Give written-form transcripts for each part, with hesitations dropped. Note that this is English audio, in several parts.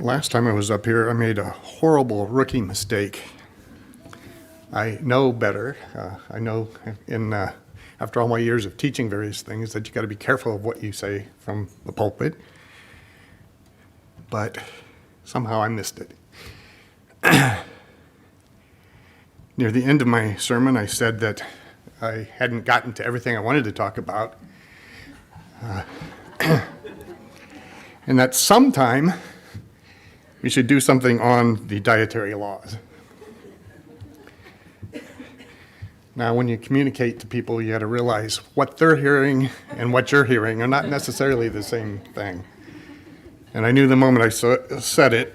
Last time I was up here, I made a horrible rookie mistake. I know better. I know after all my years of teaching various things that you got to be careful of what you say from the pulpit. But somehow I missed it. Near the end of my sermon, I said that I hadn't gotten to everything I wanted to talk about. And that sometime we should do something on the dietary laws. Now, when you communicate to people, you got to realize what they're hearing and what you're hearing are not necessarily the same thing. And I knew the moment I said it,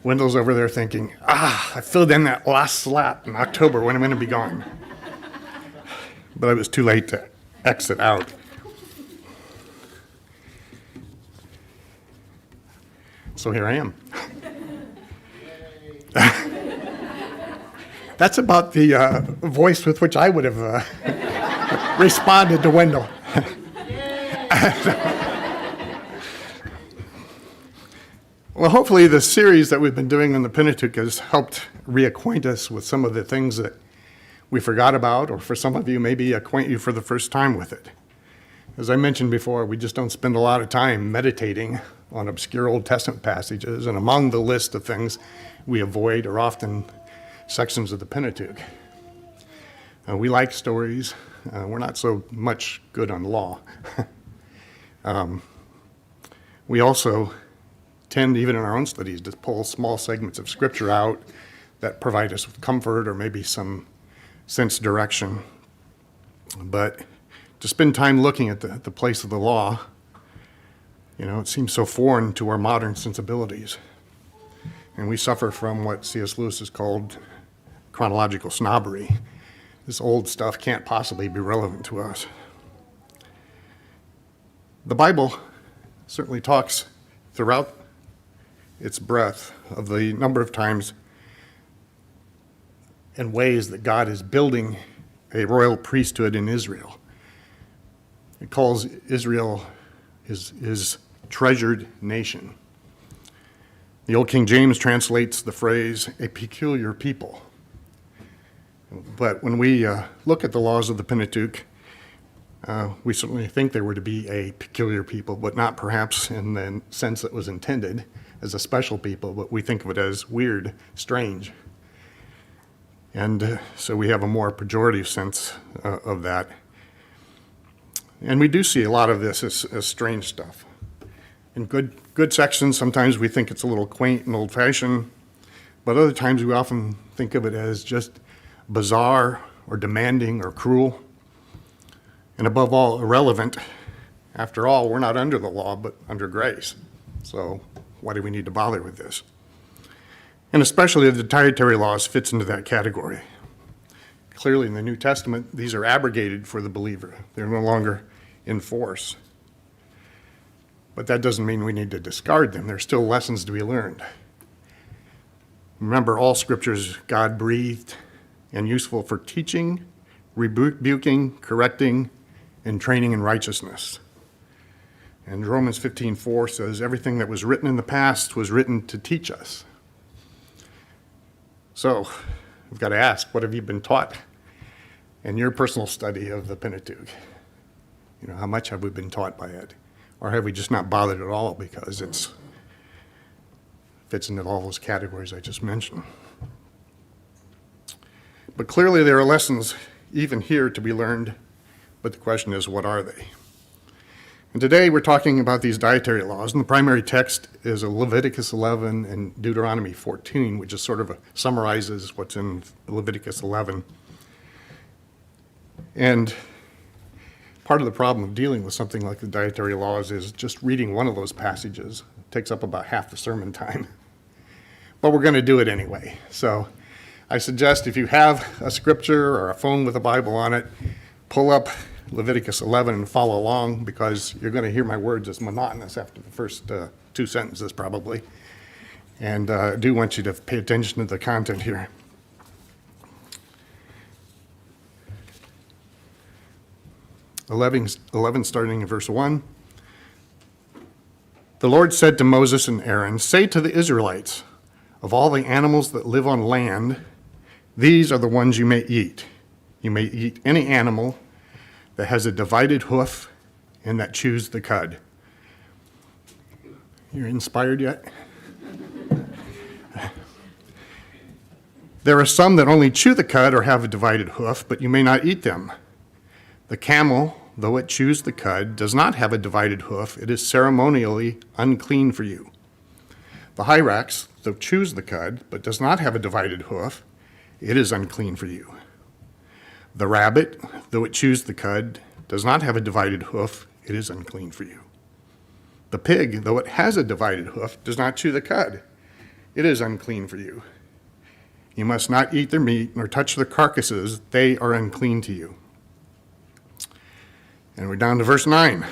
Wendell's over there thinking, I filled in that last slot in October when I'm going to be gone. But it was too late to exit out. So here I am. That's about the voice with which I would have responded to Wendell. Well, hopefully the series that we've been doing on the Pentateuch has helped reacquaint us with some of the things that we forgot about, or for some of you, maybe acquaint you for the first time with it. As I mentioned before, we just don't spend a lot of time meditating on obscure Old Testament passages, and among the list of things we avoid are often sections of the Pentateuch. We like stories. We're not so much good on law. We also tend, even in our own studies, to pull small segments of Scripture out that provide us with comfort or maybe some sense direction. But to spend time looking at the place of the law, it seems so foreign to our modern sensibilities. And we suffer from what C.S. Lewis has called chronological snobbery. This old stuff can't possibly be relevant to us. The Bible certainly talks throughout its breadth of the number of times and ways that God is building a royal priesthood in Israel. It calls Israel his treasured nation. The Old King James translates the phrase, a peculiar people. But when we look at the laws of the Pentateuch, we certainly think they were to be a peculiar people, but not perhaps in the sense that was intended as a special people, but we think of it as weird, strange. And so we have a more pejorative sense of that. And we do see a lot of this as strange stuff. In good sections, sometimes we think it's a little quaint and old-fashioned, but other times we often think of it as just bizarre or demanding or cruel, and above all, irrelevant. After all, we're not under the law, but under grace. So why do we need to bother with this? And especially the dietary laws fits into that category. Clearly in the New Testament, these are abrogated for the believer. They're no longer in force. But that doesn't mean we need to discard them. There's still lessons to be learned. Remember, all Scripture is God-breathed and useful for teaching, rebuking, correcting, and training in righteousness. And Romans 15:4 says, everything that was written in the past was written to teach us. So, we've got to ask, what have you been taught in your personal study of the Pentateuch? How much have we been taught by it? Or have we just not bothered at all because it fits into all those categories I just mentioned? But clearly there are lessons even here to be learned, but the question is, what are they? And today we're talking about these dietary laws, and the primary text is Leviticus 11 and Deuteronomy 14, which is sort of summarizes what's in Leviticus 11. And part of the problem of dealing with something like the dietary laws is just reading one of those passages. It takes up about half the sermon time. But we're going to do it anyway. So I suggest if you have a scripture or a phone with a Bible on it, pull up Leviticus 11 and follow along, because you're going to hear my words as monotonous after the first two sentences probably. And I do want you to pay attention to the content here. 11 starting in verse 1. The Lord said to Moses and Aaron, "Say to the Israelites, of all the animals that live on land, these are the ones you may eat. You may eat any animal that has a divided hoof and that chews the cud." You're inspired yet? There are some that only chew the cud or have a divided hoof, but you may not eat them. The camel, though it chews the cud, does not have a divided hoof. It is ceremonially unclean for you. The hyrax, though chews the cud, but does not have a divided hoof, it is unclean for you. The rabbit, though it chews the cud, does not have a divided hoof, it is unclean for you. The pig, though it has a divided hoof, does not chew the cud, it is unclean for you. You must not eat their meat nor touch their carcasses, they are unclean to you. And we're down to verse 9.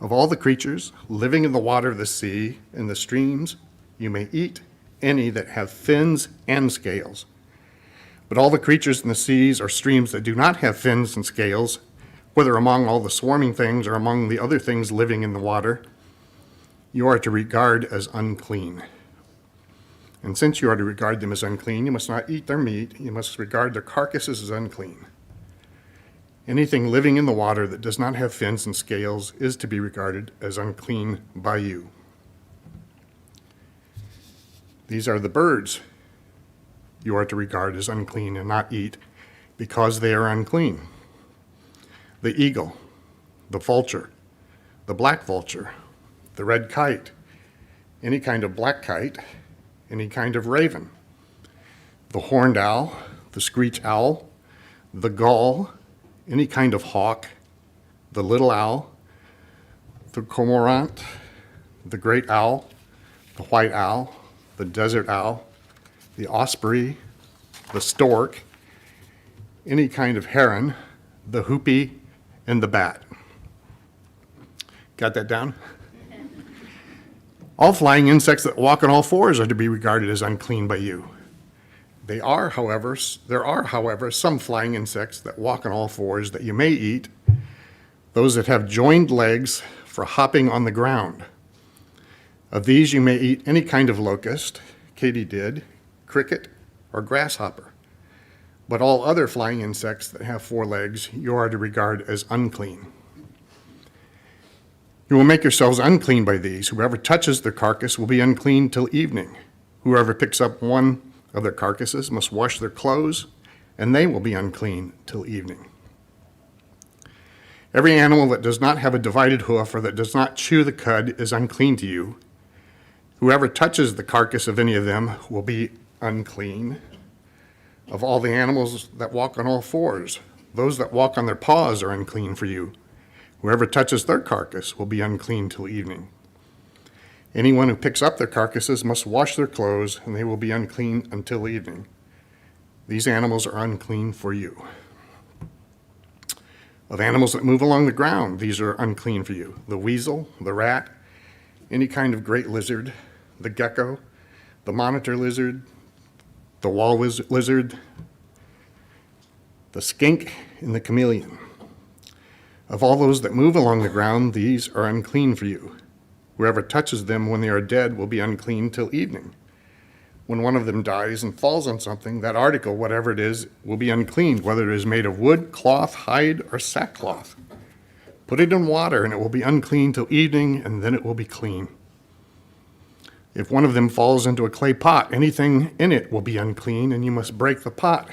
Of all the creatures living in the water of the sea and the streams, you may eat any that have fins and scales. But all the creatures in the seas or streams that do not have fins and scales, whether among all the swarming things or among the other things living in the water, you are to regard as unclean. And since you are to regard them as unclean, you must not eat their meat. You must regard their carcasses as unclean. Anything living in the water that does not have fins and scales is to be regarded as unclean by you. These are the birds you are to regard as unclean and not eat, because they are unclean. The eagle, the vulture, the black vulture, the red kite, any kind of black kite, any kind of raven, the horned owl, the screech owl, the gull, any kind of hawk, the little owl, the cormorant, the great owl, the white owl, the desert owl, the osprey, the stork, any kind of heron, the hoopie, and the bat. Got that down? All flying insects that walk on all fours are to be regarded as unclean by you. There are, however, some flying insects that walk on all fours that you may eat, those that have joined legs for hopping on the ground. Of these you may eat any kind of locust, katydid, cricket, or grasshopper. But all other flying insects that have 4 legs you are to regard as unclean. You will make yourselves unclean by these. Whoever touches their carcass will be unclean till evening. Whoever picks up one of their carcasses must wash their clothes, and they will be unclean till evening. Every animal that does not have a divided hoof or that does not chew the cud is unclean to you. Whoever touches the carcass of any of them will be unclean. Of all the animals that walk on all fours, those that walk on their paws are unclean for you. Whoever touches their carcass will be unclean till evening. Anyone who picks up their carcasses must wash their clothes, and they will be unclean until evening. These animals are unclean for you. Of animals that move along the ground, these are unclean for you. The weasel, the rat, any kind of great lizard, the gecko, the monitor lizard, the wall lizard, the skink, and the chameleon. Of all those that move along the ground, these are unclean for you. Whoever touches them when they are dead will be unclean till evening. When one of them dies and falls on something, that article, whatever it is, will be unclean, whether it is made of wood, cloth, hide, or sackcloth. Put it in water, and it will be unclean till evening, and then it will be clean. If one of them falls into a clay pot, anything in it will be unclean, and you must break the pot.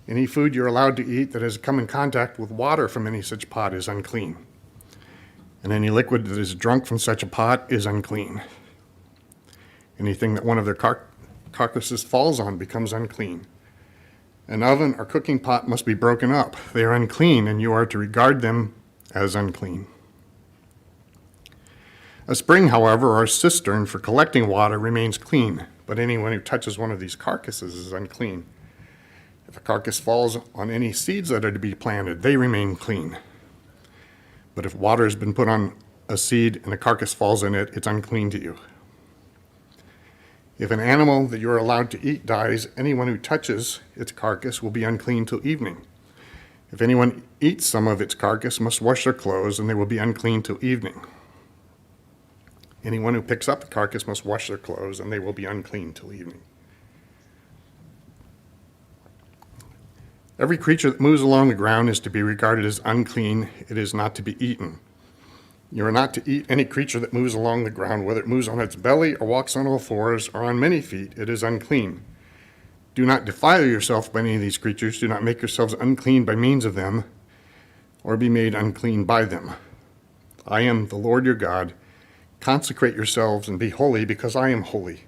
Any food you're allowed to eat that has come in contact with water from any such pot is unclean. And any liquid that is drunk from such a pot is unclean. Anything that one of their carcasses falls on becomes unclean. An oven or cooking pot must be broken up. They are unclean, and you are to regard them as unclean. A spring, however, or a cistern for collecting water remains clean, but anyone who touches one of these carcasses is unclean. If a carcass falls on any seeds that are to be planted, they remain clean. But if water has been put on a seed and a carcass falls in it, it's unclean to you. If an animal that you are allowed to eat dies, anyone who touches its carcass will be unclean till evening. If anyone eats some of its carcass, must wash their clothes, and they will be unclean till evening. Anyone who picks up the carcass must wash their clothes, and they will be unclean till evening. Every creature that moves along the ground is to be regarded as unclean. It is not to be eaten. You are not to eat any creature that moves along the ground, whether it moves on its belly or walks on all fours or on many feet. It is unclean. Do not defile yourself by any of these creatures. Do not make yourselves unclean by means of them, or be made unclean by them. I am the Lord your God. Consecrate yourselves and be holy, because I am holy.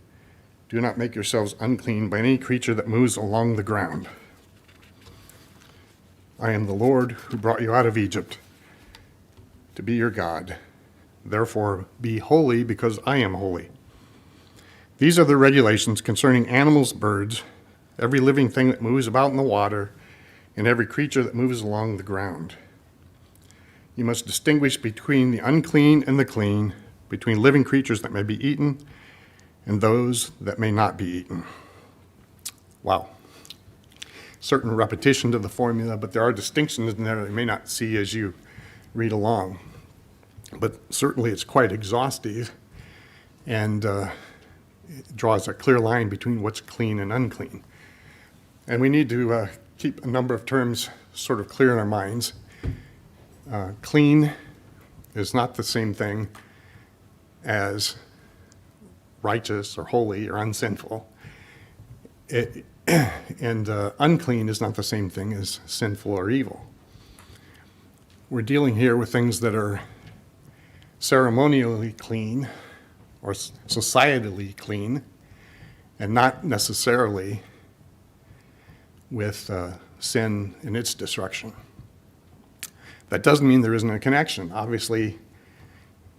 Do not make yourselves unclean by any creature that moves along the ground. I am the Lord who brought you out of Egypt to be your God. Therefore, be holy, because I am holy. These are the regulations concerning animals, birds, every living thing that moves about in the water, and every creature that moves along the ground. You must distinguish between the unclean and the clean, between living creatures that may be eaten and those that may not be eaten. Wow. Certain repetition to the formula, but there are distinctions in there that you may not see as you read along. But certainly it's quite exhaustive, and it draws a clear line between what's clean and unclean. And we need to keep a number of terms sort of clear in our minds. Clean is not the same thing as righteous or holy or unsinful. Unclean is not the same thing as sinful or evil. We're dealing here with things that are ceremonially clean or societally clean, and not necessarily with sin and its destruction. That doesn't mean there isn't a connection. Obviously,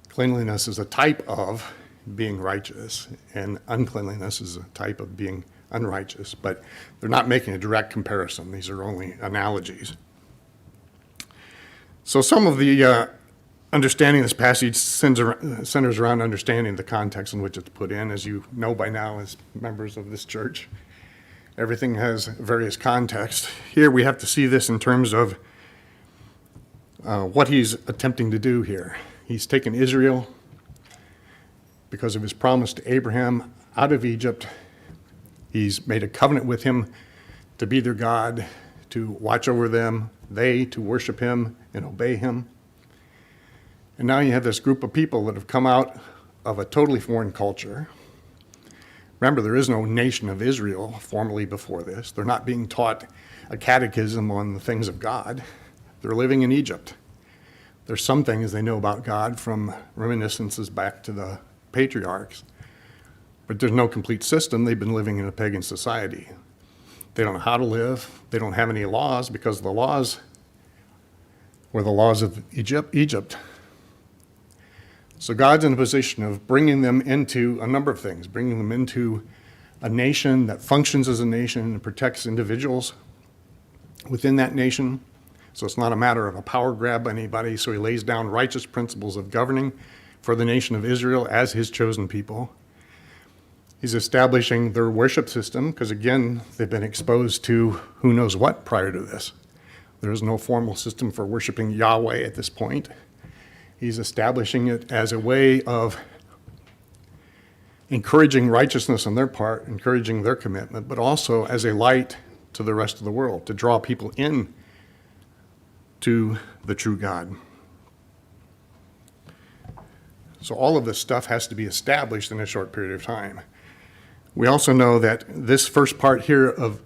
cleanliness is a type of being righteous, and uncleanliness is a type of being unrighteous, but they're not making a direct comparison. These are only analogies. So some of the understanding of this passage centers around understanding the context in which it's put in. As you know by now as members of this church, everything has various contexts. Here we have to see this in terms of what he's attempting to do here. He's taken Israel, because of his promise to Abraham, out of Egypt. He's made a covenant with him to be their God, to watch over them, they to worship him and obey him. And now you have this group of people that have come out of a totally foreign culture. Remember, there is no nation of Israel formally before this. They're not being taught a catechism on the things of God. They're living in Egypt. There's some things they know about God from reminiscences back to the patriarchs, but there's no complete system. They've been living in a pagan society. They don't know how to live. They don't have any laws, because the laws were the laws of Egypt. So God's in a position of bringing them into a number of things, bringing them into a nation that functions as a nation and protects individuals within that nation. So it's not a matter of a power grab by anybody. So he lays down righteous principles of governing for the nation of Israel as his chosen people. He's establishing their worship system, because again, they've been exposed to who knows what prior to this. There is no formal system for worshiping Yahweh at this point. He's establishing it as a way of encouraging righteousness on their part, encouraging their commitment, but also as a light to the rest of the world, to draw people in to the true God. So all of this stuff has to be established in a short period of time. We also know that this first part here of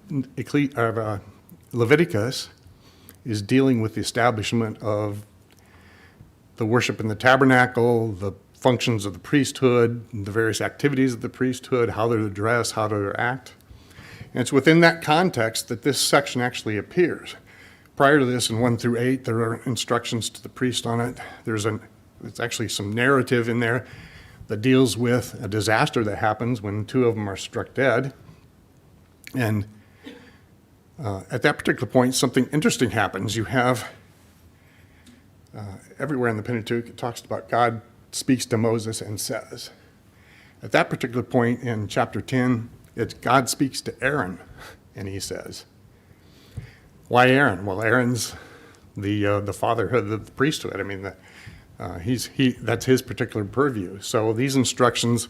Leviticus is dealing with the establishment of the worship in the tabernacle, the functions of the priesthood, the various activities of the priesthood, how they're to dress, how to act. And it's within that context that this section actually appears. Prior to this, in 1 through 8, there are instructions to the priest on it. There's actually some narrative in there that deals with a disaster that happens when two of them are struck dead. And at that particular point, something interesting happens. You have, everywhere in the Pentateuch, it talks about God speaks to Moses and says. At that particular point in chapter 10, it's God speaks to Aaron, and he says. Why Aaron? Well, Aaron's the fatherhood of the priesthood. I mean, That's his particular purview. So these instructions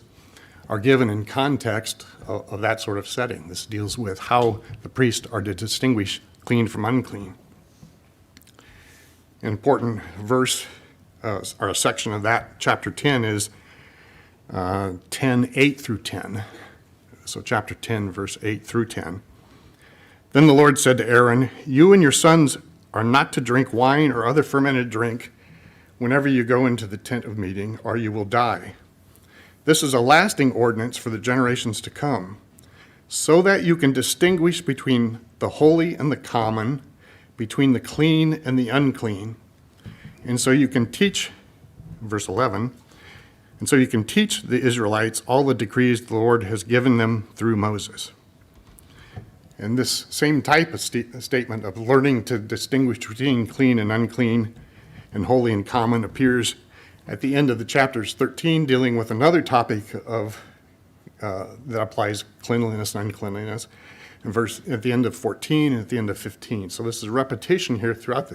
are given in context of that sort of setting. This deals with how the priests are to distinguish clean from unclean. An important verse, or a section of that, chapter 10, is 10, 8 through 10. So chapter 10, verse 8 through 10. Then the Lord said to Aaron, "You and your sons are not to drink wine or other fermented drink whenever you go into the tent of meeting, or you will die. This is a lasting ordinance for the generations to come, so that you can distinguish between the holy and the common, between the clean and the unclean. And so you can teach," verse 11, "and so you can teach the Israelites all the decrees the Lord has given them through Moses." And this same type of statement of learning to distinguish between clean and unclean and holy and common appears at the end of the chapters 13, dealing with another topic of that applies cleanliness and uncleanliness, and at the end of 14 and at the end of 15. So this is a repetition here throughout.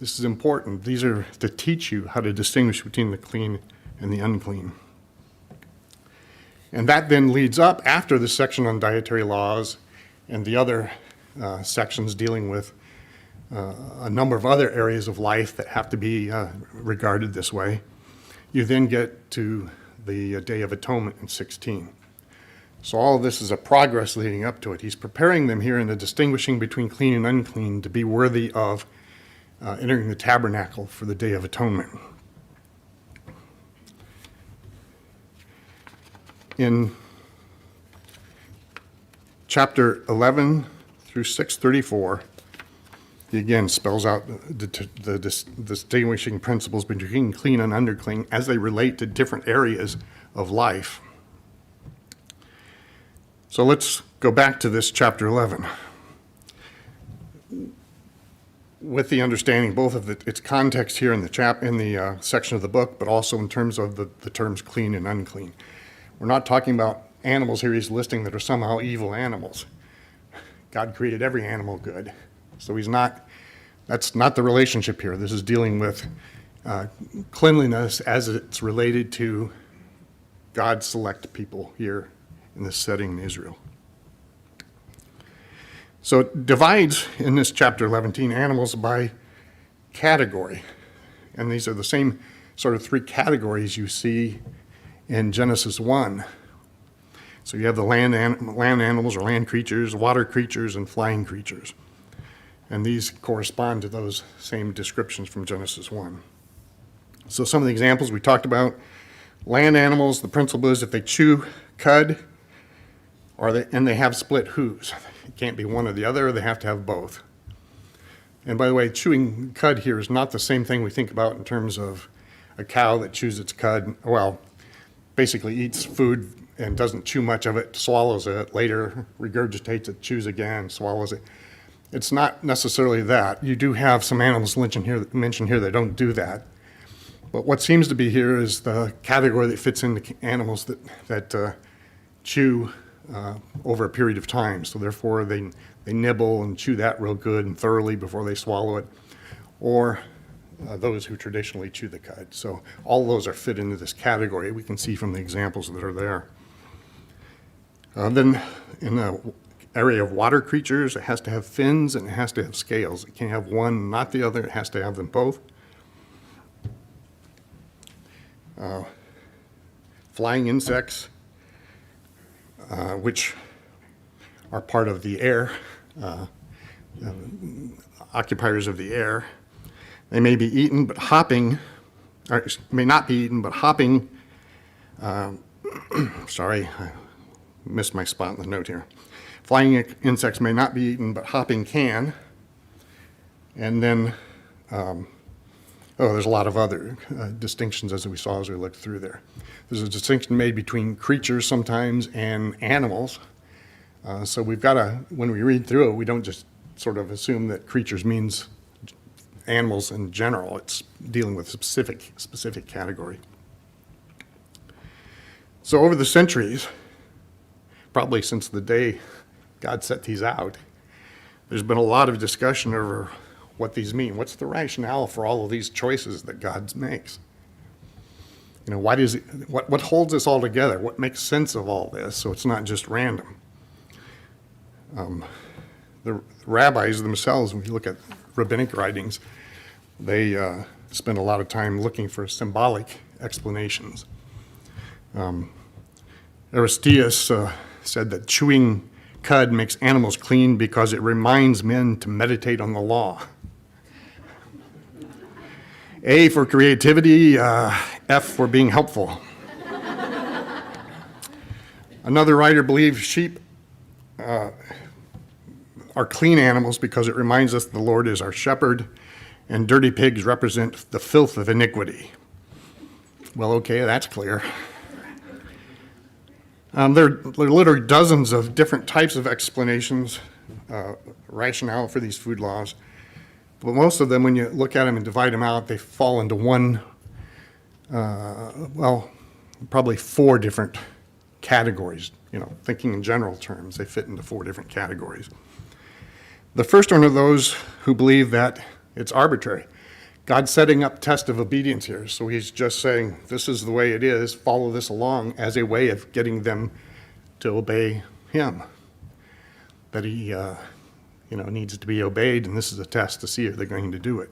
This is important. These are to teach you how to distinguish between the clean and the unclean. And that then leads up after the section on dietary laws and the other sections dealing with a number of other areas of life that have to be regarded this way. You then get to the Day of Atonement in 16. So all of this is a progress leading up to it. He's preparing them here in the distinguishing between clean and unclean to be worthy of entering the tabernacle for the Day of Atonement. In chapter 11 through 634, he again spells out the distinguishing principles between clean and unclean as they relate to different areas of life. So let's go back to this chapter 11 with the understanding both of its context here in the section of the book, but also in terms of the terms clean and unclean. We're not talking about animals here he's listing that are somehow evil animals. God created every animal good. So that's not the relationship here. This is dealing with cleanliness as it's related to God's select people here in this setting in Israel. So it divides in this chapter 11 animals by category. And these are the same sort of three categories you see in Genesis 1. So you have the land animals or land creatures, water creatures, and flying creatures. And these correspond to those same descriptions from Genesis 1. So some of the examples we talked about, land animals, the principle is if they chew cud, and they have split hooves. It can't be one or the other, they have to have both. And by the way, chewing cud here is not the same thing we think about in terms of a cow that chews its cud, basically eats food and doesn't chew much of it, swallows it, later regurgitates it, chews again, swallows it. It's not necessarily that. You do have some animals mentioned here that don't do that. But what seems to be here is the category that fits into animals that chew over a period of time. So therefore they nibble and chew that real good and thoroughly before they swallow it. Or those who traditionally chew the cud. So all those are fit into this category. We can see from the examples that are there. Then in the area of water creatures, it has to have fins and it has to have scales. It can't have one, not the other. It has to have them both. Flying insects, which are part of the air, occupiers of the air. They may be eaten, but hopping, or may not be eaten, but hopping, sorry, I missed my spot in the note here. Flying insects may not be eaten, but hopping can. And then, there's a lot of other distinctions as we saw as we looked through there. There's a distinction made between creatures sometimes and animals. So we've got when we read through it, we don't just sort of assume that creatures means animals in general. It's dealing with a specific category. So over the centuries, probably since the day God set these out, there's been a lot of discussion over what these mean. What's the rationale for all of these choices that God makes? What holds us all together? What makes sense of all this so it's not just random? The rabbis themselves, when you look at rabbinic writings, they spend a lot of time looking for symbolic explanations. Aristeas said that chewing cud makes animals clean because it reminds men to meditate on the law. A for creativity, F for being helpful. Another writer believes sheep are clean animals because it reminds us the Lord is our shepherd, and dirty pigs represent the filth of iniquity. Well, okay, that's clear. There are literally dozens of different types of explanations, rationale for these food laws. But most of them, when you look at them and divide them out, they fall into one, probably four different categories. Thinking in general terms, they fit into four different categories. The first one are those who believe that it's arbitrary. God's setting up test of obedience here. So he's just saying, this is the way it is, follow this along as a way of getting them to obey him. That he needs to be obeyed, and this is a test to see if they're going to do it.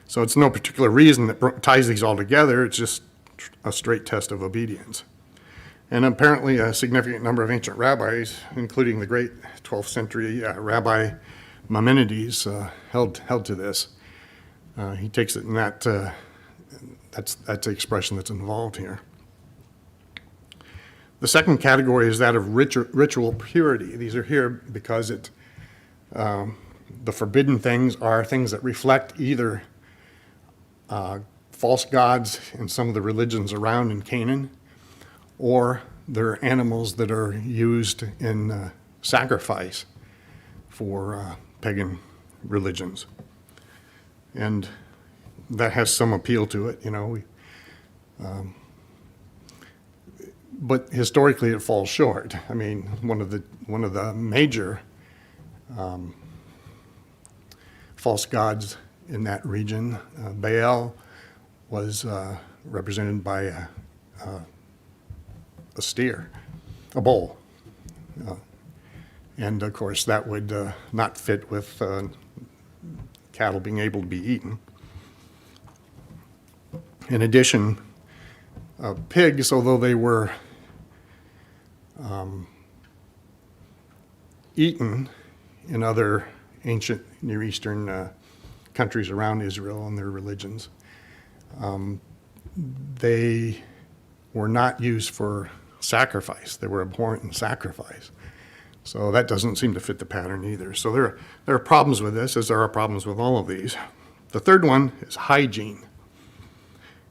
So it's no particular reason that ties these all together. It's just a straight test of obedience. And apparently a significant number of ancient rabbis, including the great 12th century Rabbi Maimonides, held to this. He takes it in that's the expression that's involved here. The second category is that of ritual purity. These are here because the forbidden things are things that reflect either false gods in some of the religions around in Canaan, or they're animals that are used in sacrifice for pagan religions. And that has some appeal to it, but historically it falls short. I mean, one of the major false gods in that region, Baal, was represented by a steer, a bull. And of course that would not fit with cattle being able to be eaten. In addition, pigs, although they were eaten in other ancient Near Eastern countries around Israel and their religions, they were not used for sacrifice. They were abhorrent in sacrifice. So that doesn't seem to fit the pattern either. So there are problems with this, as there are problems with all of these. The third one is hygiene.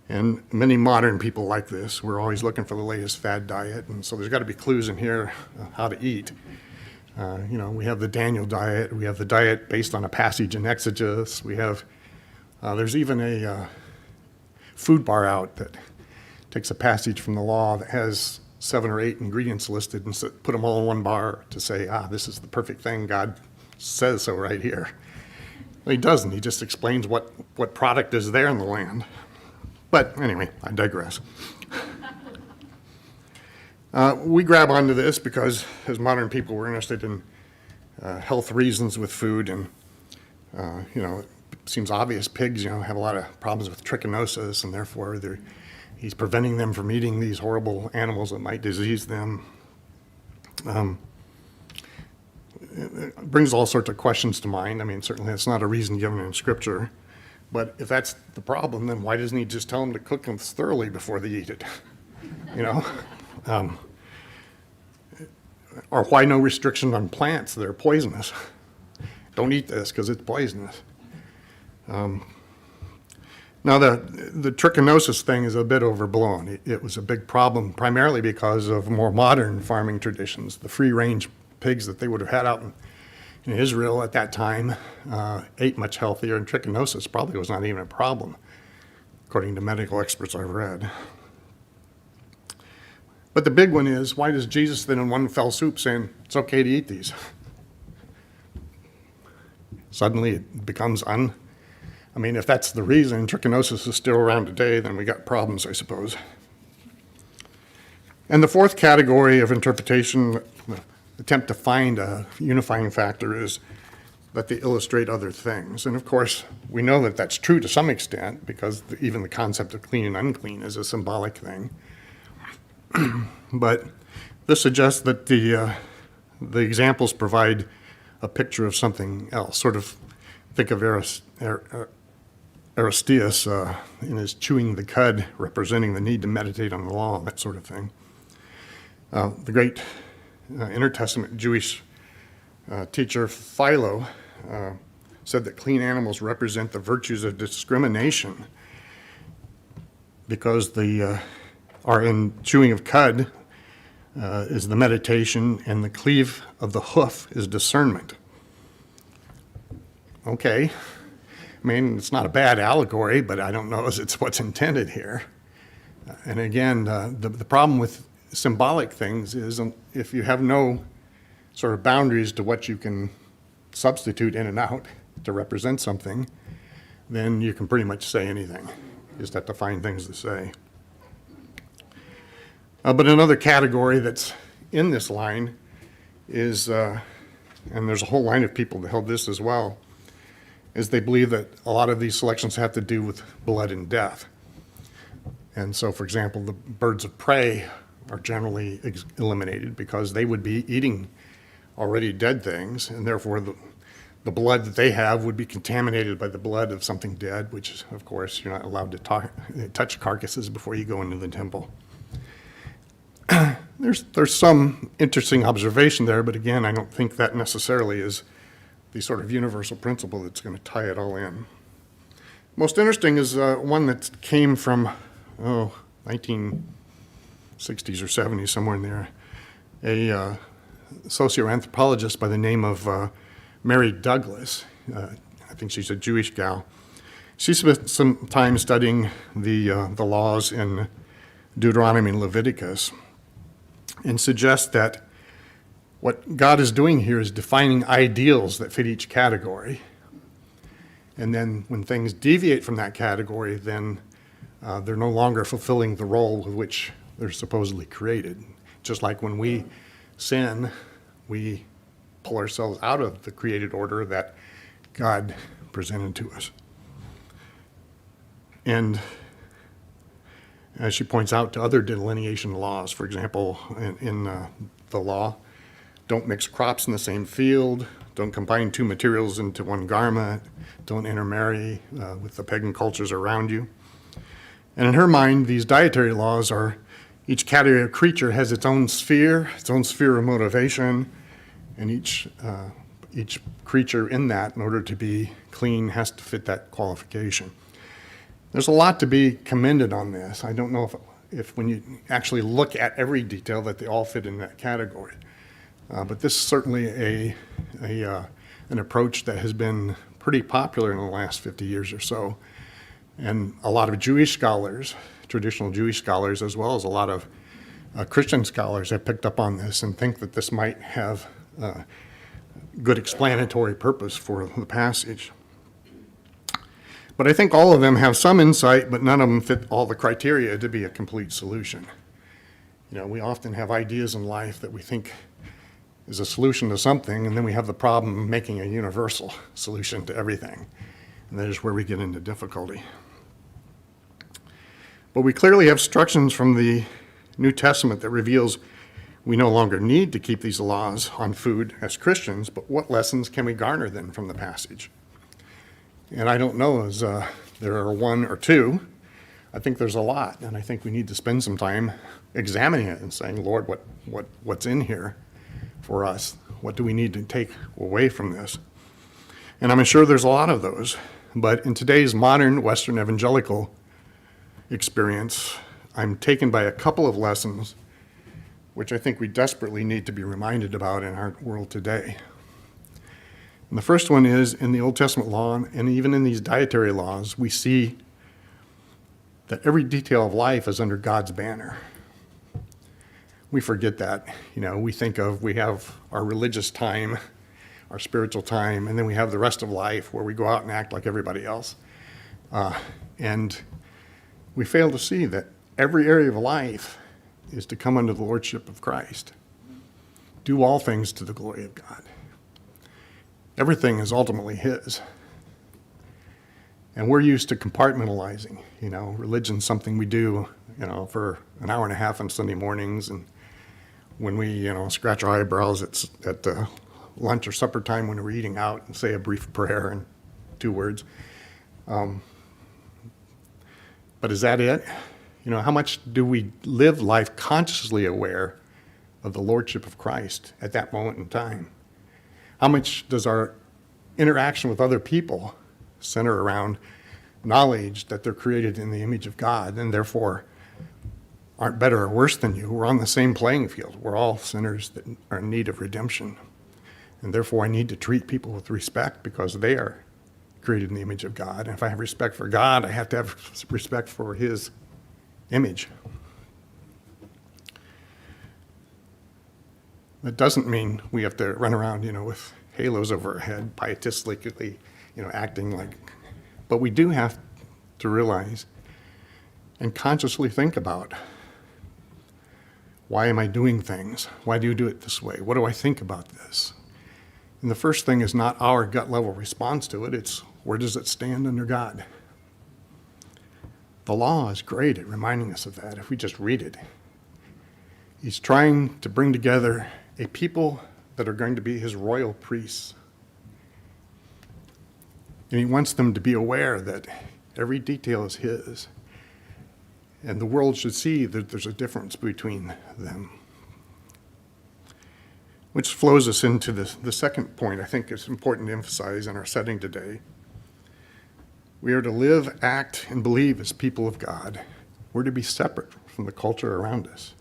And many modern people like this. We're always looking for the latest fad diet, and so there's got to be clues in here how to eat. We have the Daniel diet. We have the diet based on a passage in Exodus. We have, there's even a food bar out that takes a passage from the law that has 7 or 8 ingredients listed and put them all in one bar to say, this is the perfect thing. God says so right here. Well, he doesn't. He just explains what product is there in the land. But anyway, I digress. We grab onto this because as modern people, we're interested in health reasons with food. And, it seems obvious pigs, have a lot of problems with trichinosis, and therefore he's preventing them from eating these horrible animals that might disease them. It brings all sorts of questions to mind. I mean, certainly it's not a reason given in Scripture. But if that's the problem, then why doesn't he just tell them to cook them thoroughly before they eat it? Or why no restriction on plants that are poisonous? Don't eat this because it's poisonous. Now, the trichinosis thing is a bit overblown. It was a big problem primarily because of more modern farming traditions. The free-range pigs that they would have had out in Israel at that time ate much healthier, and trichinosis probably was not even a problem, according to medical experts I've read. But the big one is, why does Jesus then in one fell swoop saying, it's okay to eat these? Suddenly it becomes I mean, if that's the reason trichinosis is still around today, then we got problems, I suppose. And the fourth category of interpretation, the attempt to find a unifying factor, is that they illustrate other things. And of course, we know that that's true to some extent, because even the concept of clean and unclean is a symbolic thing. But this suggests that the examples provide a picture of something else. Sort of think of Aristeas in his chewing the cud, representing the need to meditate on the law, that sort of thing. The great intertestament Jewish teacher Philo said that clean animals represent the virtues of discrimination, because are in chewing of cud is the meditation, and the cleave of the hoof is discernment. Okay, I mean, it's not a bad allegory, but I don't know if it's what's intended here. And again, the problem with symbolic things is if you have no sort of boundaries to what you can substitute in and out to represent something, then you can pretty much say anything. You just have to find things to say. But another category that's in this line is, and there's a whole line of people that held this as well, is they believe that a lot of these selections have to do with blood and death. And so, for example, the birds of prey are generally eliminated because they would be eating already dead things, and therefore the blood that they have would be contaminated by the blood of something dead, which, of course, you're not allowed to touch carcasses before you go into the temple. There's some interesting observation there, but again, I don't think that necessarily is the sort of universal principle that's going to tie it all in. Most interesting is one that came from 1960s or 70s, somewhere in there. A socioanthropologist by the name of Mary Douglas. I think she's a Jewish gal. She spent some time studying the laws in Deuteronomy and Leviticus, and suggests that what God is doing here is defining ideals that fit each category. And then when things deviate from that category, then they're no longer fulfilling the role with which they're supposedly created. Just like when we sin, we pull ourselves out of the created order that God presented to us. And as she points out to other delineation laws, for example, in the law, don't mix crops in the same field, don't combine two materials into one garment, don't intermarry with the pagan cultures around you. And in her mind, these dietary laws are, each category of creature has its own sphere of motivation, and each creature in that, in order to be clean, has to fit that qualification. There's a lot to be commended on this. I don't know if when you actually look at every detail that they all fit in that category. But this is certainly an approach that has been pretty popular in the last 50 years or so. And a lot of Jewish scholars, traditional Jewish scholars, as well as a lot of Christian scholars have picked up on this and think that this might have good explanatory purpose for the passage. But I think all of them have some insight, but none of them fit all the criteria to be a complete solution. You know, we often have ideas in life that we think is a solution to something, and then we have the problem of making a universal solution to everything. And that is where we get into difficulty. But we clearly have instructions from the New Testament that reveals we no longer need to keep these laws on food as Christians, but what lessons can we garner then from the passage? And I don't know as there are one or two. I think there's a lot, and I think we need to spend some time examining it and saying, Lord, what's in here for us? What do we need to take away from this? And I'm sure there's a lot of those, but in today's modern Western evangelical experience, I'm taken by a couple of lessons which I think we desperately need to be reminded about in our world today. And the first one is, in the Old Testament law, and even in these dietary laws, we see that every detail of life is under God's banner. We forget that. You know, we have our religious time, our spiritual time, and then we have the rest of life where we go out and act like everybody else. And we fail to see that every area of life is to come under the lordship of Christ. Do all things to the glory of God. Everything is ultimately his. And we're used to compartmentalizing, religion's something we do, for an hour and a half on Sunday mornings. And when we, scratch our eyebrows at lunch or supper time when we're eating out and say a brief prayer and 2 words. But is that it? How much do we live life consciously aware of the lordship of Christ at that moment in time? How much does our interaction with other people center around knowledge that they're created in the image of God and therefore aren't better or worse than you? We're on the same playing field. We're all sinners that are in need of redemption. And therefore I need to treat people with respect because they are created in the image of God. And if I have respect for God, I have to have respect for his image. That doesn't mean we have to run around, with halos over our head, pietistically, acting like, but we do have to realize and consciously think about, why am I doing things? Why do you do it this way? What do I think about this? And the first thing is not our gut level response to it, it's where does it stand under God? The law is great at reminding us of that if we just read it. He's trying to bring together a people that are going to be his royal priests. And he wants them to be aware that every detail is his. And the world should see that there's a difference between them. Which flows us into the second point I think is important to emphasize in our setting today. We are to live, act, and believe as people of God. We're to be separate from the culture around us.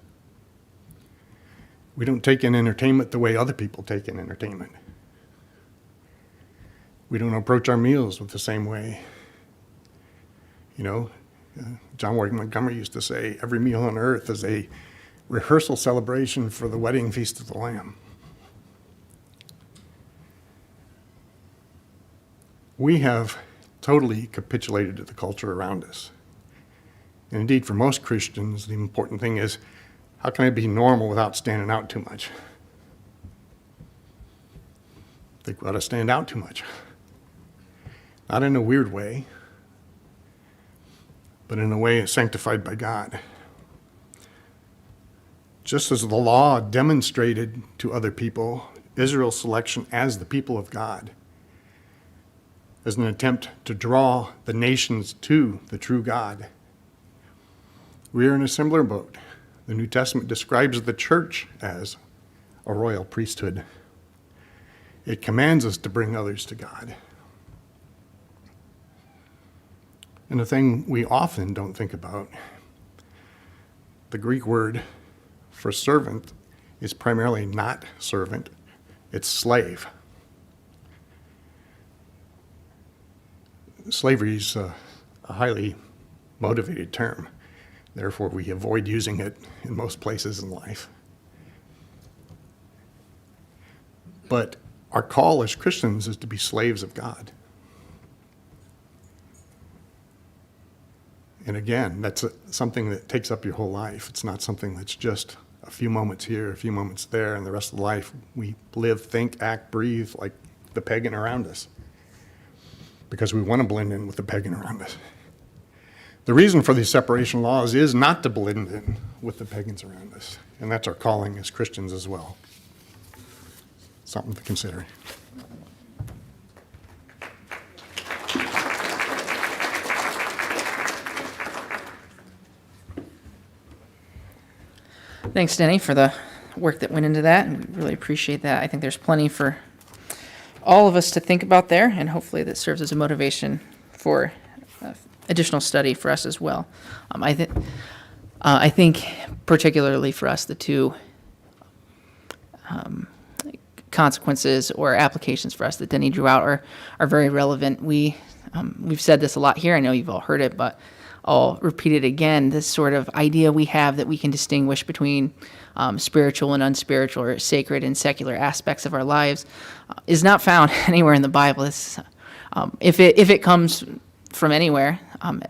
We don't take in entertainment the way other people take in entertainment. We don't approach our meals with the same way. John Warren Montgomery used to say, every meal on earth is a rehearsal celebration for the wedding feast of the Lamb. We have totally capitulated to the culture around us. And indeed, for most Christians, the important thing is, how can I be normal without standing out too much? I think we ought to stand out too much. Not in a weird way, but in a way sanctified by God. Just as the law demonstrated to other people Israel's selection as the people of God, as an attempt to draw the nations to the true God, we are in a similar boat. The New Testament describes the church as a royal priesthood. It commands us to bring others to God. And the thing we often don't think about, the Greek word for servant is primarily not servant, it's slave. Slavery is a highly motivated term. Therefore, we avoid using it in most places in life. But our call as Christians is to be slaves of God. And again, that's something that takes up your whole life. It's not something that's just a few moments here, a few moments there, and the rest of the life we live, think, act, breathe like the pagan around us. Because we want to blend in with the pagan around us. The reason for these separation laws is not to blend in with the pagans around us. And that's our calling as Christians as well. Something to consider. Thanks, Denny, for the work that went into that, and we really appreciate that. I think there's plenty for all of us to think about there, and hopefully that serves as a motivation for additional study for us as well. I think particularly for us, the two consequences or applications for us that Denny drew out are very relevant. We've said this a lot here. I know you've all heard it, but I'll repeat it again. This sort of idea we have that we can distinguish between spiritual and unspiritual, or sacred and secular aspects of our lives is not found anywhere in the Bible. If it comes from anywhere,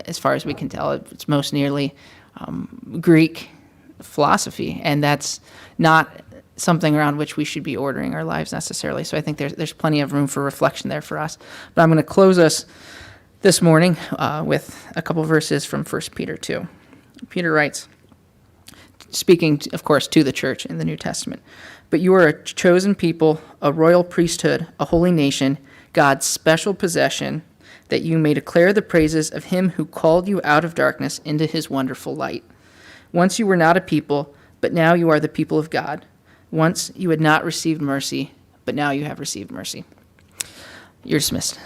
as far as we can tell. It's most nearly Greek philosophy, and that's not something around which we should be ordering our lives necessarily. So I think there's plenty of room for reflection there for us. But I'm going to close us this morning with a couple verses from 1 Peter 2. Peter writes, speaking, of course, to the church in the New Testament, "But you are a chosen people, a royal priesthood, a holy nation, God's special possession, that you may declare the praises of him who called you out of darkness into his wonderful light. Once you were not a people, but now you are the people of God. Once you had not received mercy, but now you have received mercy." You're dismissed.